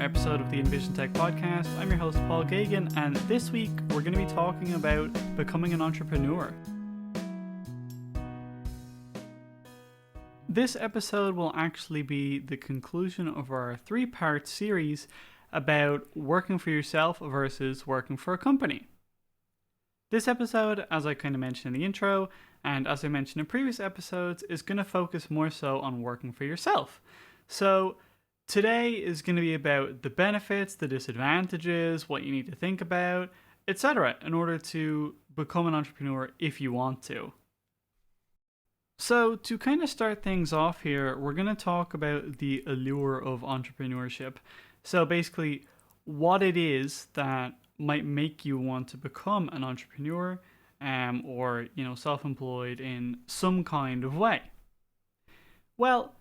episode of the Envisiontech podcast. I'm your host, Paul Gagan, and this week we're going to be talking about becoming an entrepreneur. This episode will actually be the conclusion of our three-part series about working for yourself versus working for a company. This episode, as I kind of mentioned in the intro, and as I mentioned in previous episodes, is going to focus more so on working for yourself. So today is going to be about the benefits, the disadvantages, what you need to think about, etc. in order to become an entrepreneur if you want to. So to kind of start things off here, we're going to talk about the allure of entrepreneurship. So basically, what it is that might make you want to become an entrepreneur or self-employed in some kind of way. Well,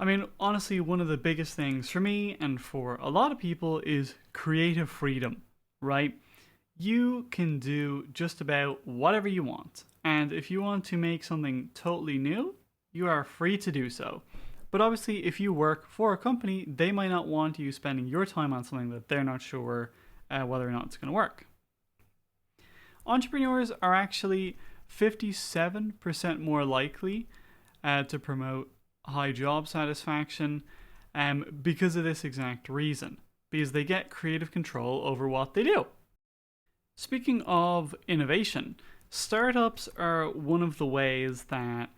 I mean, honestly, one of the biggest things for me and for a lot of people is creative freedom, right? You can do just about whatever you want. And if you want to make something totally new, you are free to do so. But obviously, if you work for a company, they might not want you spending your time on something that they're not sure whether or not it's going to work. Entrepreneurs are actually 57% more likely to promote high job satisfaction because of this exact reason, because they get creative control over what they do. Speaking of innovation, startups are one of the ways that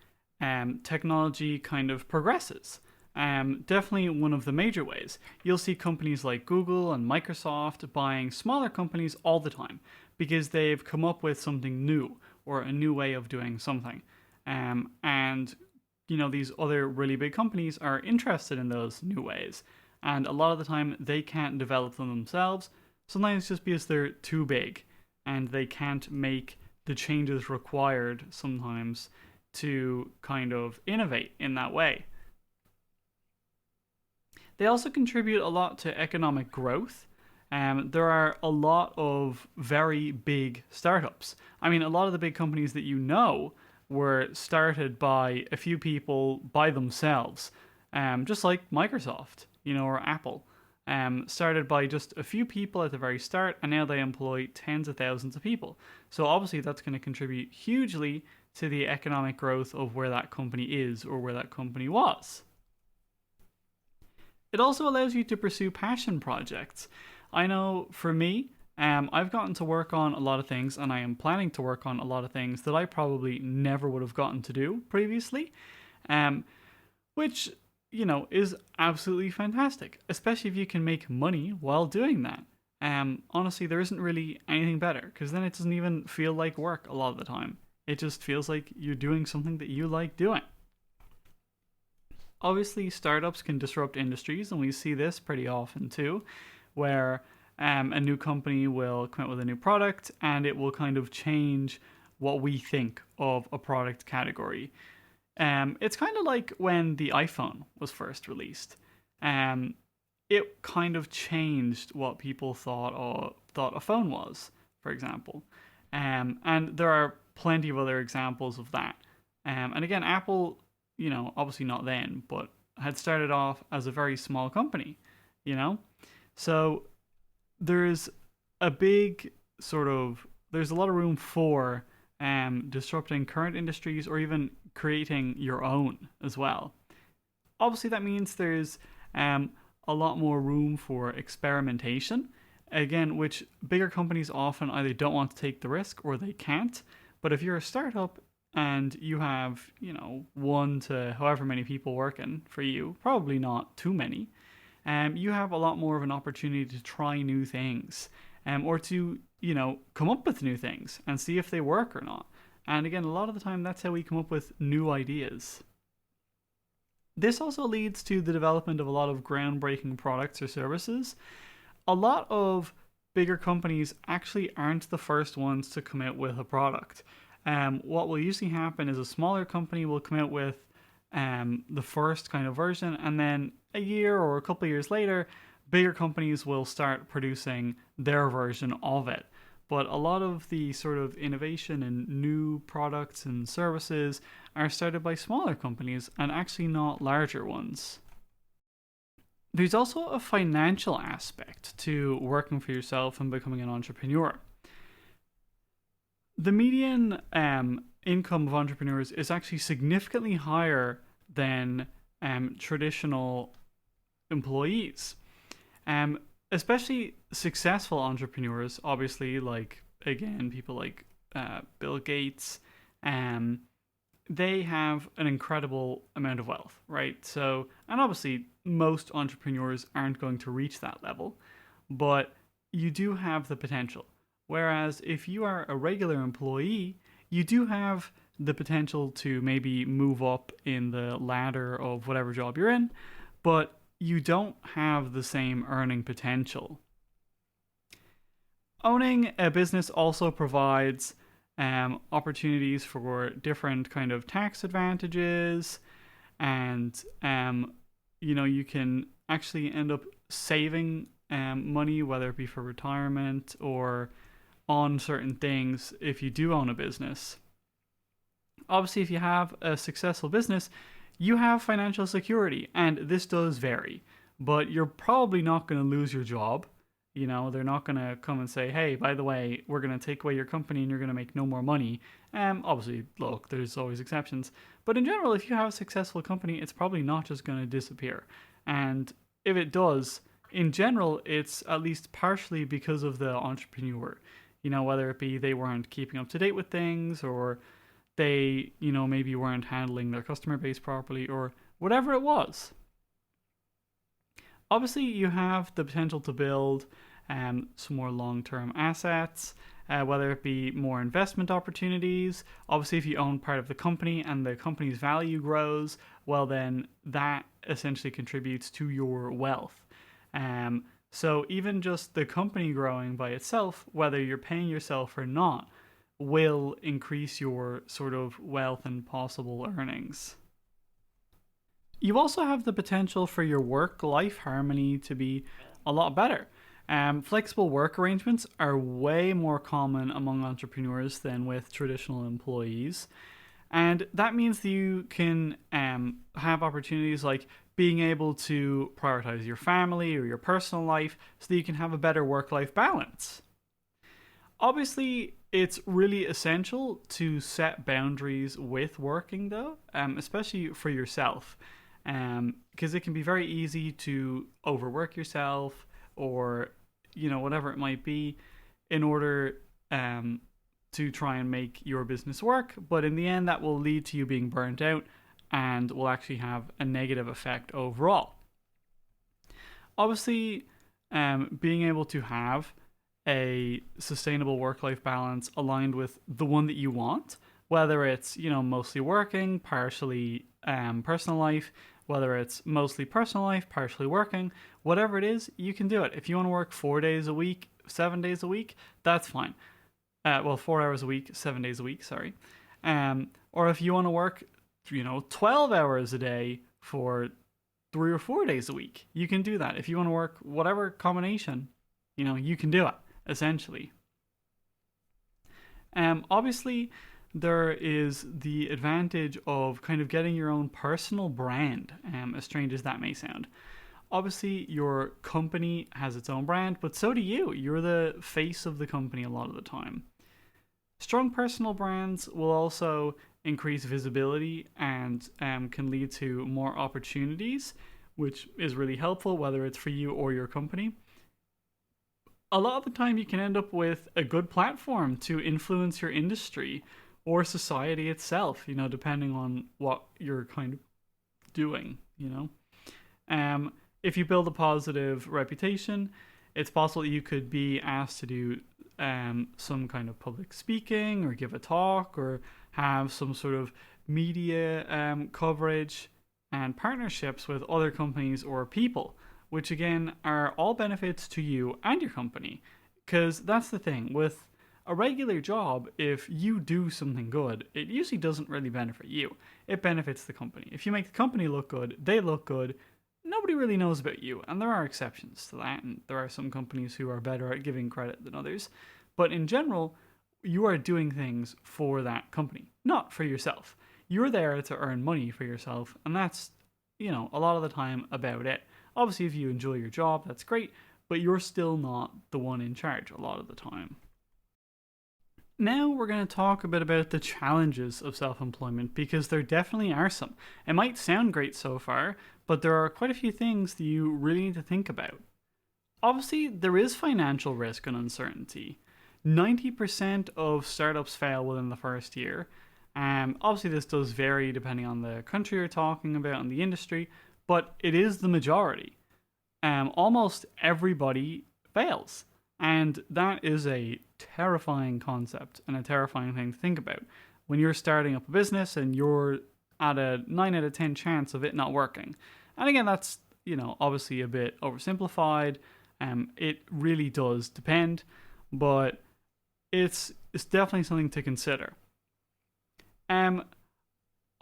technology kind of progresses. Definitely one of the major ways. You'll see companies like Google and Microsoft buying smaller companies all the time because they've come up with something new or a new way of doing something. And these other really big companies are interested in those new ways. And a lot of the time they can't develop them themselves. Sometimes just because they're too big and they can't make the changes required sometimes to kind of innovate in that way. They also contribute a lot to economic growth. There are a lot of very big startups. I mean, a lot of the big companies that you know were started by a few people by themselves, just like Microsoft, or Apple. Started by just a few people at the very start, and now they employ tens of thousands of people. So obviously that's going to contribute hugely to the economic growth of where that company is or where that company was. It also allows you to pursue passion projects. I know for me, I've gotten to work on a lot of things, and I am planning to work on a lot of things that I probably never would have gotten to do previously, which, is absolutely fantastic, especially if you can make money while doing that. Honestly, there isn't really anything better, because then it doesn't even feel like work a lot of the time. It just feels like you're doing something that you like doing. Obviously, startups can disrupt industries, and we see this pretty often too, where a new company will come out with a new product and it will kind of change what we think of a product category. It's kind of like when the iPhone was first released. It kind of changed what people thought a phone was, for example. And there are plenty of other examples of that. And again, Apple, obviously not then, but had started off as a very small company, So there's a lot of room for disrupting current industries or even creating your own as well. Obviously that means there's a lot more room for experimentation, again, which bigger companies often either don't want to take the risk or they can't. But if you're a startup and you have, 1 to however many people working for you, probably not too many, you have a lot more of an opportunity to try new things or to, come up with new things and see if they work or not. And again, a lot of the time, that's how we come up with new ideas. This also leads to the development of a lot of groundbreaking products or services. A lot of bigger companies actually aren't the first ones to come out with a product. What will usually happen is a smaller company will come out with the first kind of version, and then a year or a couple of years later, bigger companies will start producing their version of it. But a lot of the sort of innovation and new products and services are started by smaller companies and actually not larger ones. There's also a financial aspect to working for yourself and becoming an entrepreneur. The median income of entrepreneurs is actually significantly higher than traditional employees. Especially successful entrepreneurs, obviously, like, again, people like Bill Gates, um, they have an incredible amount of wealth, right? So, and obviously, most entrepreneurs aren't going to reach that level, but you do have the potential. Whereas if you are a regular employee, you do have the potential to maybe move up in the ladder of whatever job you're in, but you don't have the same earning potential. Owning a business also provides opportunities for different kind of tax advantages, and you can actually end up saving money, whether it be for retirement or on certain things if you do own a business. Obviously, if you have a successful business, you have financial security, and this does vary, but you're probably not going to lose your job. They're not going to come and say, hey, by the way, we're going to take away your company and you're going to make no more money. Obviously, look, there's always exceptions. But in general, if you have a successful company, it's probably not just going to disappear. And if it does, in general, it's at least partially because of the entrepreneur. Whether it be they weren't keeping up to date with things, or they, maybe weren't handling their customer base properly, or whatever it was. Obviously, you have the potential to build some more long-term assets, whether it be more investment opportunities. Obviously, if you own part of the company and the company's value grows, well, then that essentially contributes to your wealth. So even just the company growing by itself, whether you're paying yourself or not, will increase your sort of wealth and possible earnings. You also have the potential for your work-life harmony to be a lot better. Flexible work arrangements are way more common among entrepreneurs than with traditional employees. And that means that you can have opportunities like being able to prioritize your family or your personal life so that you can have a better work-life balance. Obviously, it's really essential to set boundaries with working, though, especially for yourself, because it can be very easy to overwork yourself, or whatever it might be, in order to try and make your business work. But in the end, that will lead to you being burnt out and will actually have a negative effect overall. Obviously, being able to have a sustainable work-life balance aligned with the one that you want, whether it's mostly working, partially personal life, whether it's mostly personal life, partially working, whatever it is, you can do it. If you want to work 4 days a week, 7 days a week, that's fine. 4 hours a week, 7 days a week, sorry. Or if you want to work 12 hours a day for 3 or 4 days a week, you can do that. If you want to work whatever combination, you can do it, essentially. Obviously, there is the advantage of kind of getting your own personal brand, as strange as that may sound. Obviously, your company has its own brand, but so do you. You're the face of the company a lot of the time. Strong personal brands will also increase visibility and can lead to more opportunities, which is really helpful, whether it's for you or your company. A lot of the time, you can end up with a good platform to influence your industry or society itself, depending on what you're kind of doing, If you build a positive reputation, it's possible that you could be asked to do some kind of public speaking or give a talk or have some sort of media coverage and partnerships with other companies or people, which again are all benefits to you and your company. Because that's the thing, with a regular job, if you do something good, it usually doesn't really benefit you. It benefits the company. If you make the company look good, they look good, nobody really knows about you. And there are exceptions to that, and there are some companies who are better at giving credit than others. But in general, you are doing things for that company, not for yourself. You're there to earn money for yourself, and that's, a lot of the time about it. Obviously, if you enjoy your job, that's great, but you're still not the one in charge a lot of the time. Now we're going to talk a bit about the challenges of self employment because there definitely are some. It might sound great so far, but there are quite a few things that you really need to think about. Obviously, there is financial risk and uncertainty. 90% of startups fail within the first year. Obviously, this does vary depending on the country you're talking about and the industry, but it is the majority. Almost everybody fails. And that is a terrifying concept and a terrifying thing to think about. When you're starting up a business and you're at a 9 out of 10 chance of it not working. And again, that's, obviously a bit oversimplified. It really does depend, but it's definitely something to consider.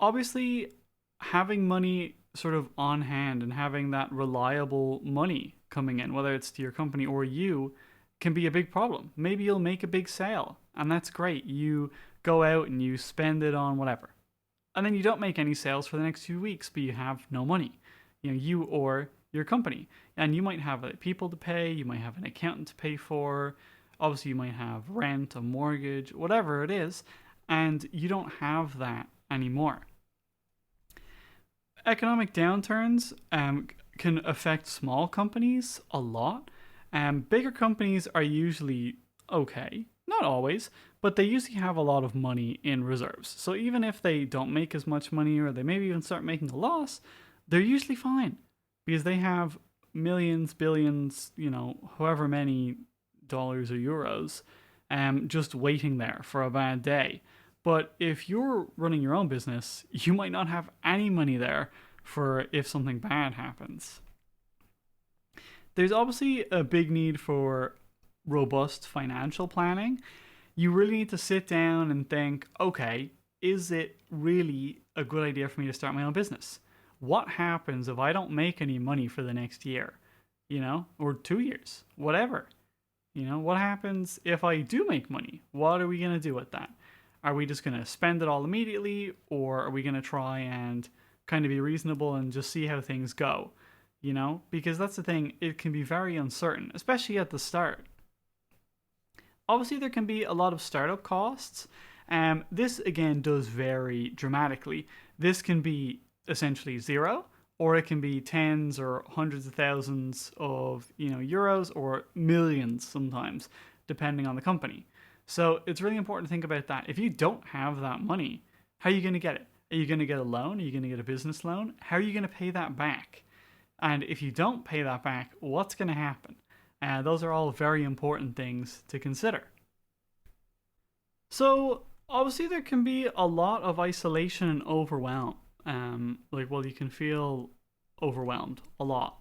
Obviously, having money sort of on hand and having that reliable money coming in, whether it's to your company or you, can be a big problem. Maybe you'll make a big sale, and that's great. You go out and you spend it on whatever. And then you don't make any sales for the next 2 weeks, but you have no money. You or your company. And you might have people to pay, you might have an accountant to pay for, obviously you might have rent, a mortgage, whatever it is, and you don't have that anymore. Economic downturns can affect small companies a lot. Bigger companies are usually okay, not always, but they usually have a lot of money in reserves. So even if they don't make as much money or they maybe even start making a loss, they're usually fine because they have millions, billions, however many dollars or euros, just waiting there for a bad day. But if you're running your own business, you might not have any money there for if something bad happens. There's obviously a big need for robust financial planning. You really need to sit down and think, okay, is it really a good idea for me to start my own business? What happens if I don't make any money for the next year, or 2 years, whatever? What happens if I do make money? What are we going to do with that? Are we just going to spend it all immediately, or are we going to try and kind of be reasonable and just see how things go? Because that's the thing, it can be very uncertain, especially at the start. Obviously, there can be a lot of startup costs. This, again, does vary dramatically. This can be essentially zero, or it can be tens or hundreds of thousands of euros, or millions sometimes, depending on the company. So it's really important to think about that. If you don't have that money, how are you going to get it? Are you going to get a loan? Are you going to get a business loan? How are you going to pay that back? And if you don't pay that back, what's going to happen? Those are all very important things to consider. So obviously there can be a lot of isolation and overwhelm. You can feel overwhelmed a lot.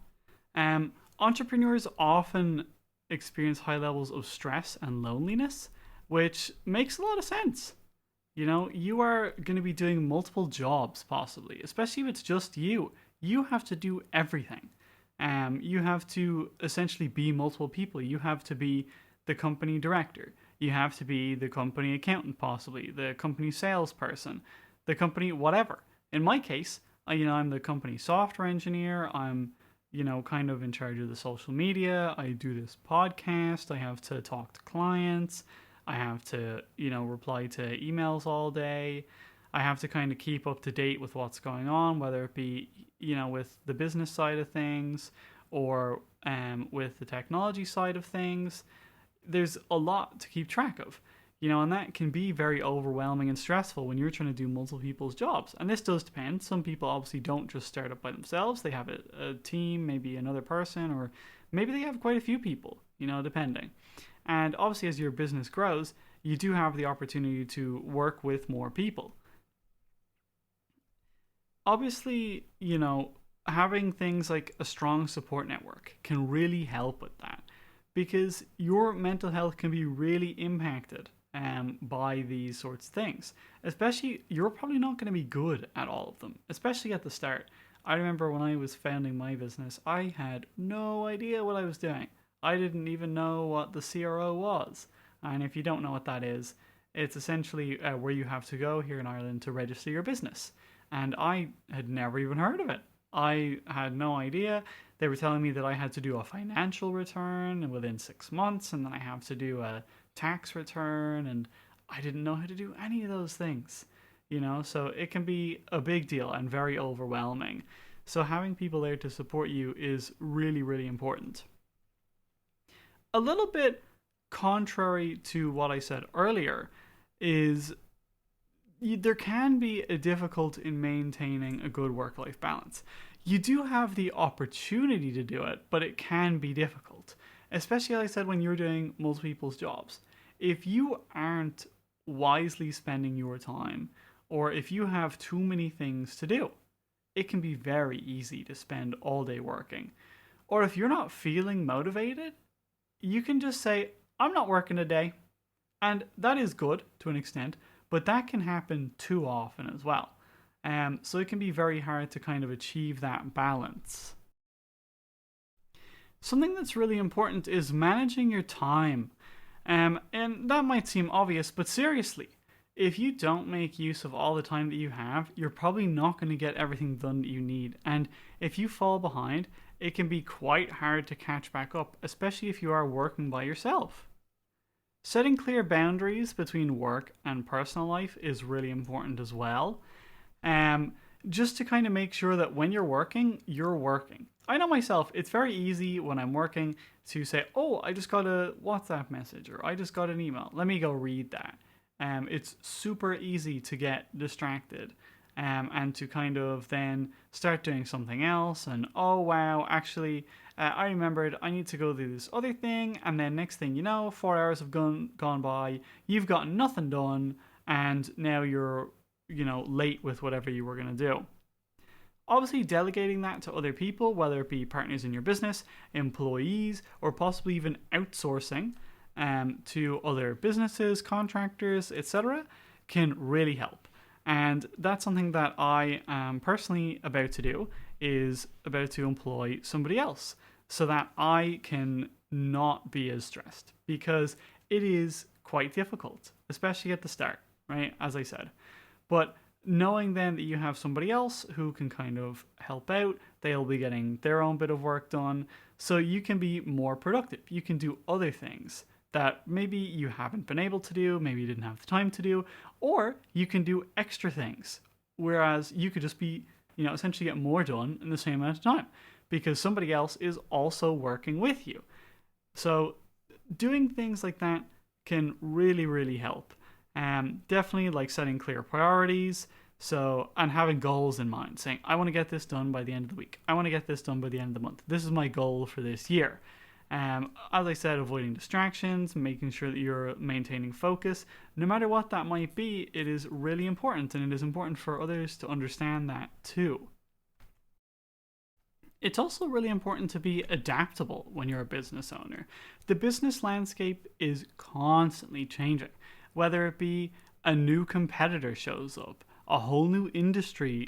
Entrepreneurs often experience high levels of stress and loneliness, which makes a lot of sense. You are going to be doing multiple jobs possibly, especially if it's just you. You have to do everything. You have to essentially be multiple people. You have to be the company director. You have to be the company accountant, possibly the company salesperson, the company whatever. In my case, I'm the company software engineer. I'm, kind of in charge of the social media. I do this podcast. I have to talk to clients. I have to, reply to emails all day. I have to kind of keep up to date with what's going on, whether it be, with the business side of things or with the technology side of things. There's a lot to keep track of, and that can be very overwhelming and stressful when you're trying to do multiple people's jobs. And this does depend. Some people obviously don't just start up by themselves. They have a team, maybe another person, or maybe they have quite a few people, depending. And obviously as your business grows, you do have the opportunity to work with more people. Obviously, having things like a strong support network can really help with that, because your mental health can be really impacted by these sorts of things. Especially, you're probably not going to be good at all of them, especially at the start. I remember when I was founding my business, I had no idea what I was doing. I didn't even know what the CRO was. And if you don't know what that is, it's essentially where you have to go here in Ireland to register your business. And I had never even heard of it. I had no idea. They were telling me that I had to do a financial return within 6 months, and then I have to do a tax return, and I didn't know how to do any of those things, so it can be a big deal and very overwhelming. So having people there to support you is really, really important. A little bit contrary to what I said earlier is there can be a difficult in maintaining a good work-life balance. You do have the opportunity to do it, but it can be difficult, especially like I said when you're doing multiple people's jobs. If you aren't wisely spending your time, or if you have too many things to do, it can be very easy to spend all day working. Or if you're not feeling motivated, you can just say, I'm not working today. And that is good to an extent, but that can happen too often as well. So it can be very hard to kind of achieve that balance. Something that's really important is managing your time. And that might seem obvious, but seriously, if you don't make use of all the time that you have, you're probably not going to get everything done that you need. And if you fall behind, it can be quite hard to catch back up, especially if you are working by yourself. Setting clear boundaries between work and personal life is really important as well. Just to kind of make sure that when you're working, you're working. I know myself, it's very easy when I'm working to say, oh, I just got a WhatsApp message, or I just got an email. Let me go read that. It's super easy to get distracted and to kind of then start doing something else. And oh, wow, actually, I remembered I need to go do this other thing. And then next thing you know, 4 hours have gone by. You've got nothing done. And now you're, late with whatever you were going to do. Obviously, delegating that to other people, whether it be partners in your business, employees, or possibly even outsourcing to other businesses, contractors, etc., can really help. And that's something that I am personally about to do, is about to employ somebody else so that I can not be as stressed, because it is quite difficult, especially at the start, right? As I said. But knowing then that you have somebody else who can kind of help out, they'll be getting their own bit of work done, so you can be more productive. You can do other things that maybe you haven't been able to do, maybe you didn't have the time to do, or you can do extra things, whereas you could just be, essentially get more done in the same amount of time because somebody else is also working with you. So doing things like that can really, really help. Definitely like setting clear priorities. So, and having goals in mind, saying, I want to get this done by the end of the week. I want to get this done by the end of the month. This is my goal for this year. As I said, avoiding distractions, making sure that you're maintaining focus. No matter what that might be, it is really important, and it is important for others to understand that too. It's also really important to be adaptable when you're a business owner. The business landscape is constantly changing, whether it be a new competitor shows up, a whole new industry,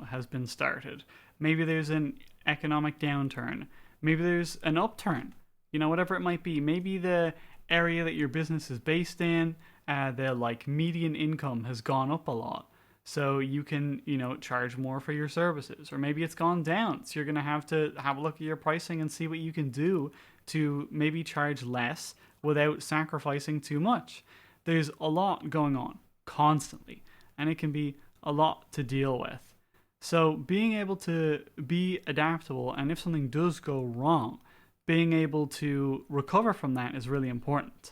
has been started. Maybe there's an economic downturn. Maybe there's an upturn. Whatever it might be. Maybe the area that your business is based in, the median income has gone up a lot. So you can, charge more for your services. Or maybe it's gone down. So you're going to have a look at your pricing and see what you can do to maybe charge less without sacrificing too much. There's a lot going on constantly, and it can be a lot to deal with. So being able to be adaptable, and if something does go wrong, being able to recover from that is really important.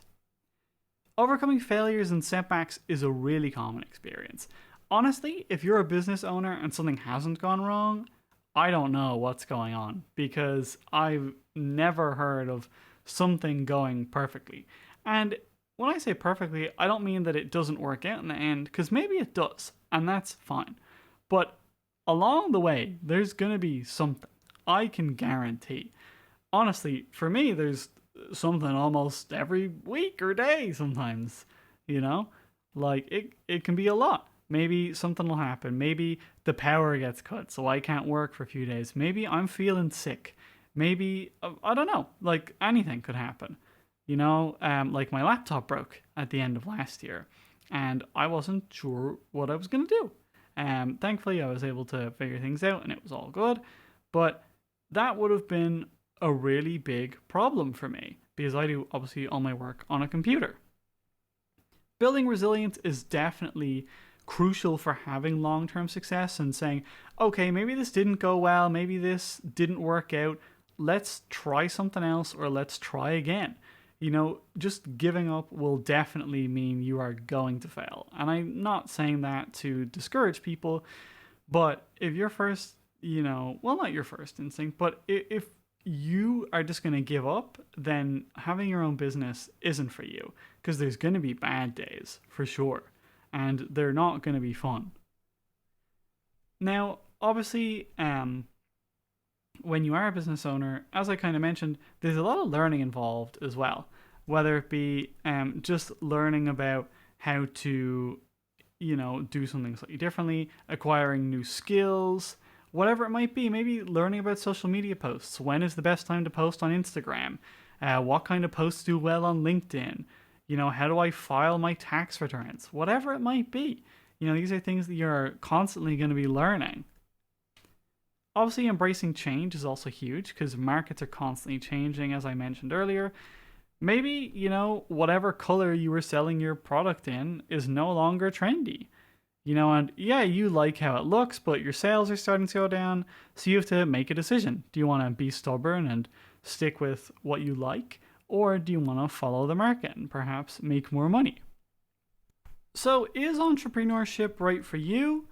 Overcoming failures and setbacks is a really common experience. Honestly, if you're a business owner and something hasn't gone wrong, I don't know what's going on, because I've never heard of something going perfectly. And when I say perfectly, I don't mean that it doesn't work out in the end, because maybe it does, and that's fine. But along the way, there's going to be something. I can guarantee. Honestly, for me, there's something almost every week or day sometimes, it can be a lot. Maybe something will happen. Maybe the power gets cut, so I can't work for a few days. Maybe I'm feeling sick. Maybe, I don't know, anything could happen. My laptop broke at the end of last year, and I wasn't sure what I was going to do. Thankfully, I was able to figure things out, and it was all good. But that would have been a really big problem for me because I do obviously all my work on a computer. Building resilience is definitely crucial for having long-term success and saying, okay, maybe this didn't go well, maybe this didn't work out, let's try something else or let's try again. Just giving up will definitely mean you are going to fail. And I'm not saying that to discourage people, but if your first, well, not your first instinct, but if you are just going to give up, then having your own business isn't for you because there's going to be bad days for sure, and they're not going to be fun. Now, obviously, when you are a business owner, as I kind of mentioned, there's a lot of learning involved as well, whether it be just learning about how to, do something slightly differently, acquiring new skills, whatever it might be. Maybe learning about social media posts. When is the best time to post on Instagram? What kind of posts do well on LinkedIn? How do I file my tax returns? Whatever it might be. These are things that you're constantly going to be learning. Obviously, embracing change is also huge because markets are constantly changing, as I mentioned earlier. Maybe, whatever color you were selling your product in is no longer trendy. And yeah, you like how it looks, but your sales are starting to go down, so you have to make a decision. Do you want to be stubborn and stick with what you like, or do you want to follow the market and perhaps make more money? So, is entrepreneurship right for you?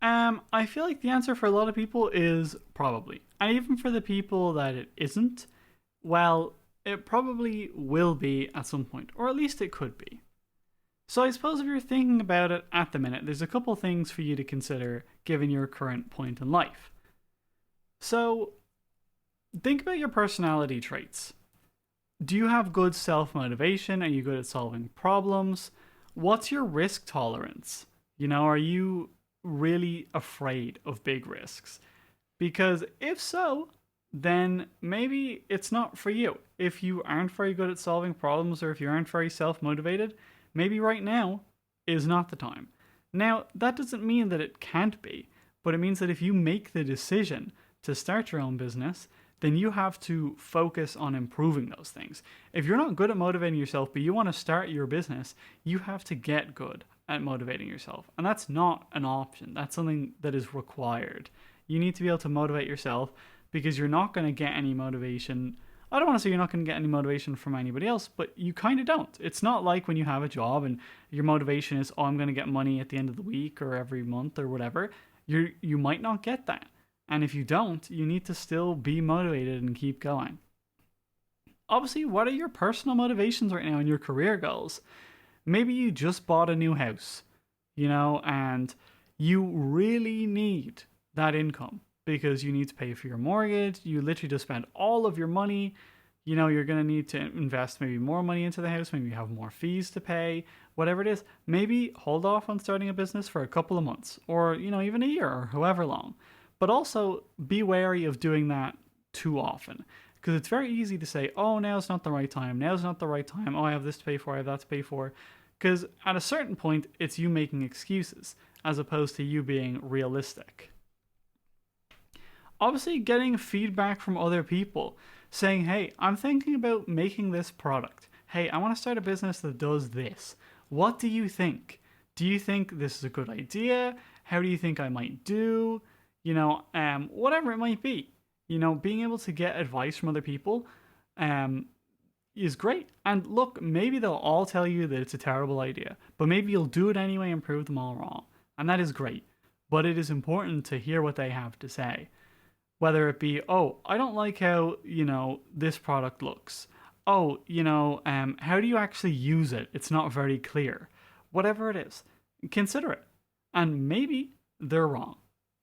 I feel like the answer for a lot of people is probably. And even for the people that it isn't, well, it probably will be at some point, or at least it could be. So I suppose if you're thinking about it at the minute, there's a couple things for you to consider given your current point in life. So think about your personality traits. Do you have good self-motivation? Are you good at solving problems? What's your risk tolerance? Are you really afraid of big risks? Because if so, then maybe it's not for you. If you aren't very good at solving problems or if you aren't very self-motivated, maybe right now is not the time. Now, that doesn't mean that it can't be, but it means that if you make the decision to start your own business, then you have to focus on improving those things. If you're not good at motivating yourself, but you want to start your business, you have to get good at motivating yourself. And that's not an option. That's something that is required. You need to be able to motivate yourself because you're not going to get any motivation. I don't want to say you're not going to get any motivation from anybody else, but you kind of don't. It's not like when you have a job and your motivation is, I'm going to get money at the end of the week or every month or whatever. You might not get that. And if you don't, you need to still be motivated and keep going. Obviously, what are your personal motivations right now in your career goals? Maybe you just bought a new house, and you really need that income because you need to pay for your mortgage. You literally just spend all of your money. You're going to need to invest maybe more money into the house. Maybe you have more fees to pay, whatever it is. Maybe hold off on starting a business for a couple of months or, even a year or however long. But also be wary of doing that too often because it's very easy to say, oh, now's not the right time. Now's not the right time. Oh, I have this to pay for. I have that to pay for. Because at a certain point, it's you making excuses as opposed to you being realistic. Obviously, getting feedback from other people saying, hey, I'm thinking about making this product. Hey, I want to start a business that does this. What do you think? Do you think this is a good idea? How do you think I might do? Whatever it might be. Being able to get advice from other people is great. And look, maybe they'll all tell you that it's a terrible idea, but maybe you'll do it anyway and prove them all wrong. And that is great. But it is important to hear what they have to say. Whether it be, oh, I don't like how, this product looks. Oh, how do you actually use it? It's not very clear. Whatever it is, consider it. And maybe they're wrong,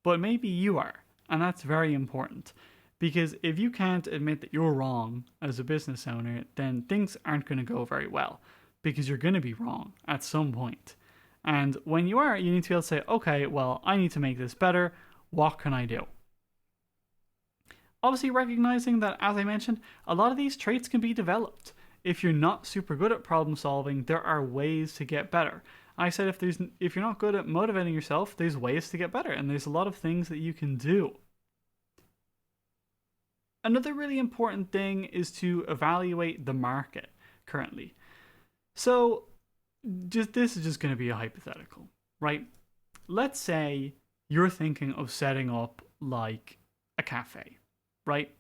but maybe you are. And that's very important. Because if you can't admit that you're wrong as a business owner, then things aren't going to go very well. Because you're going to be wrong at some point. And when you are, you need to be able to say, okay, well, I need to make this better. What can I do? Obviously recognizing that, as I mentioned, a lot of these traits can be developed. If you're not super good at problem solving, there are ways to get better. I said if you're not good at motivating yourself, there's ways to get better, and there's a lot of things that you can do. Another really important thing is to evaluate the market currently. So, this is just going to be a hypothetical, right? Let's say you're thinking of setting up like a cafe, right?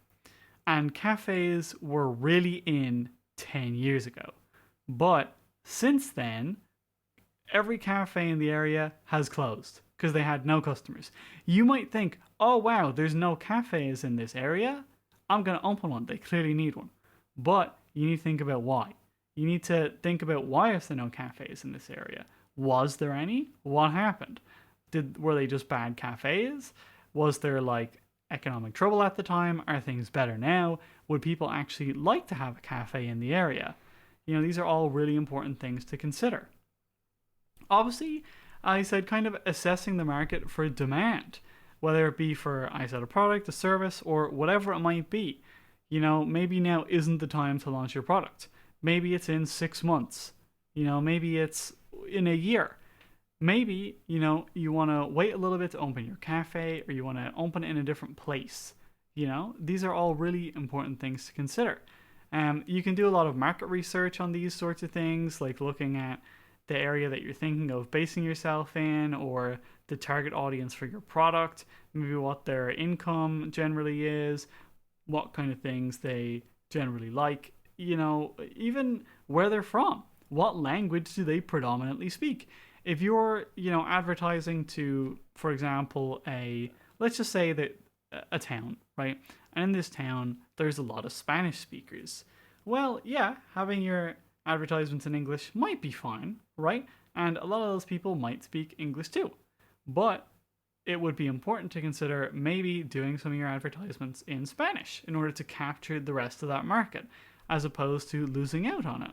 And cafes were really in 10 years ago. But since then, every cafe in the area has closed because they had no customers. You might think, oh wow, there's no cafes in this area. I'm going to open one. They clearly need one. But you need to think about why. You need to think about why is there no cafes in this area? Was there any? What happened? Were they just bad cafes? Was there like economic trouble at the time? Are things better now? Would people actually like to have a cafe in the area? These are all really important things to consider. Obviously, I said kind of assessing the market for demand, whether it be for, I said, a product, a service, or whatever it might be. Maybe now isn't the time to launch your product. Maybe it's in 6 months. Maybe it's in a year. Maybe, you want to wait a little bit to open your cafe, or you want to open it in a different place. These are all really important things to consider. You can do a lot of market research on these sorts of things, like looking at the area that you're thinking of basing yourself in, or the target audience for your product, maybe what their income generally is, what kind of things they generally like, even where they're from. What language do they predominantly speak? If you're, advertising to, for example, let's just say that a town, right? And in this town, there's a lot of Spanish speakers. Well, yeah, having your advertisements in English might be fine, right? And a lot of those people might speak English too. But it would be important to consider maybe doing some of your advertisements in Spanish in order to capture the rest of that market, as opposed to losing out on it.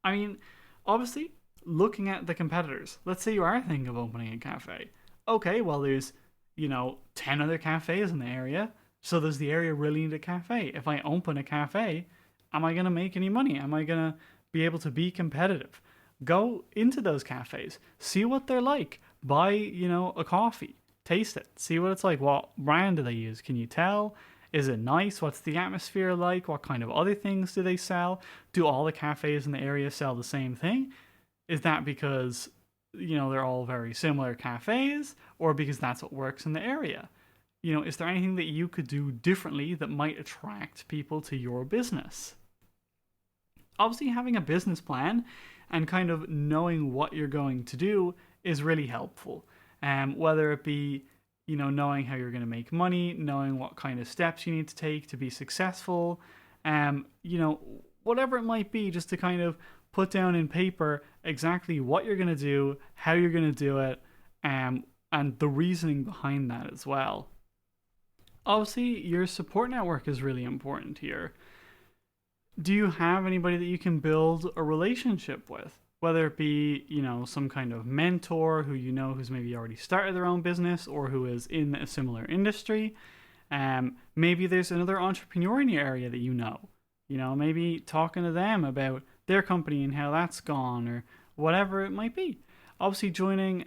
I mean, obviously, looking at the competitors, let's say you are thinking of opening a cafe. Okay, well, there's, 10 other cafes in the area. So does the area really need a cafe? If I open a cafe, am I going to make any money? Am I going to be able to be competitive? Go into those cafes, see what they're like, buy, a coffee, taste it, see what it's like. What brand do they use? Can you tell? Is it nice? What's the atmosphere like? What kind of other things do they sell? Do all the cafes in the area sell the same thing? Is that because, they're all very similar cafes, or because that's what works in the area? Is there anything that you could do differently that might attract people to your business? Obviously, having a business plan and kind of knowing what you're going to do is really helpful. Whether it be, knowing how you're going to make money, knowing what kind of steps you need to take to be successful, whatever it might be, just to kind of put down in paper exactly what you're going to do, how you're going to do it, and the reasoning behind that as well. Obviously, your support network is really important here. Do you have anybody that you can build a relationship with? Whether it be, some kind of mentor who who's maybe already started their own business or who is in a similar industry. Maybe there's another entrepreneur in your area that maybe talking to them about their company and how that's gone, or whatever it might be. Obviously, joining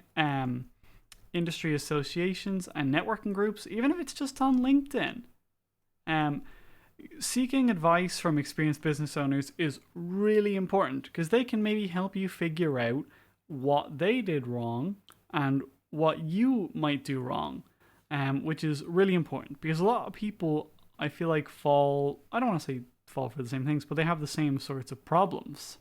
industry associations and networking groups, even if it's just on LinkedIn. Seeking advice from experienced business owners is really important because they can maybe help you figure out what they did wrong and what you might do wrong, which is really important because a lot of people, I feel like, I don't want to say fall for the same things, but they have the same sorts of problems.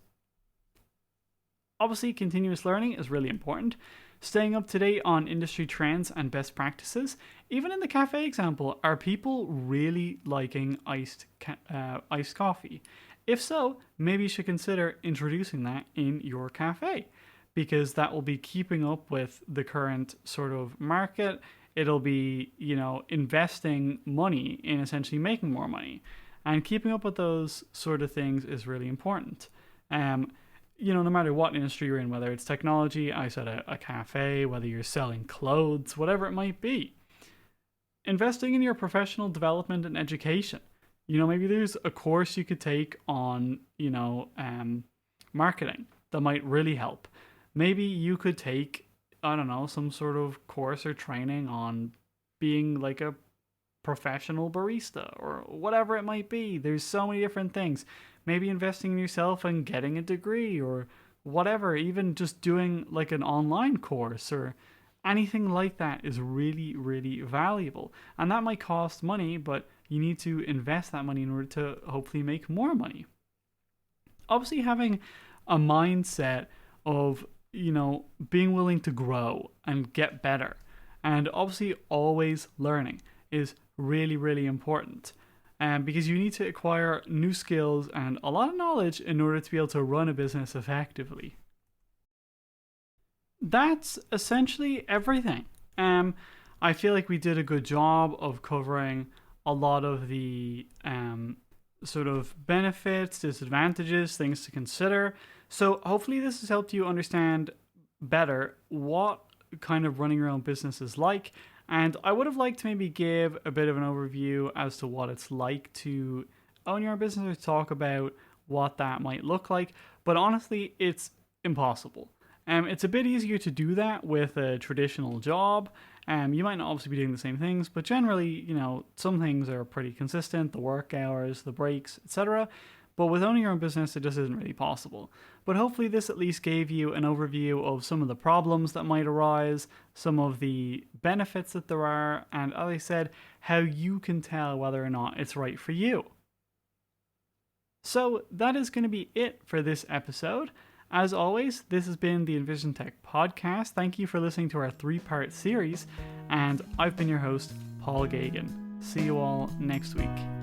Obviously, continuous learning is really important. Staying up to date on industry trends and best practices. Even in the cafe example, are people really liking iced coffee? If so, maybe you should consider introducing that in your cafe, because that will be keeping up with the current sort of market. It'll be, investing money in essentially making more money. And keeping up with those sort of things is really important. No matter what industry you're in, whether it's technology, I said a cafe, whether you're selling clothes, whatever it might be. Investing in your professional development and education. Maybe there's a course you could take on, marketing that might really help. Maybe you could take, some sort of course or training on being like a professional barista or whatever it might be. There's so many different things. Maybe investing in yourself and getting a degree or whatever, even just doing like an online course or anything like that is really, really valuable. And that might cost money, but you need to invest that money in order to hopefully make more money. Obviously, having a mindset of, being willing to grow and get better, and obviously always learning is really, really important. Because you need to acquire new skills and a lot of knowledge in order to be able to run a business effectively. That's essentially everything. I feel like we did a good job of covering a lot of the sort of benefits, disadvantages, things to consider. So hopefully this has helped you understand better what kind of running your own business is like. And I would have liked to maybe give a bit of an overview as to what it's like to own your own business or talk about what that might look like. But honestly, it's impossible. It's a bit easier to do that with a traditional job. You might not obviously be doing the same things, but generally, some things are pretty consistent, the work hours, the breaks, etc. But with owning your own business, it just isn't really possible. But hopefully this at least gave you an overview of some of the problems that might arise, some of the benefits that there are, and as I said, how you can tell whether or not it's right for you. So that is going to be it for this episode. As always, this has been the Envisiontech podcast. Thank you for listening to our 3-part series, and I've been your host, Paul Gagan. See you all next week.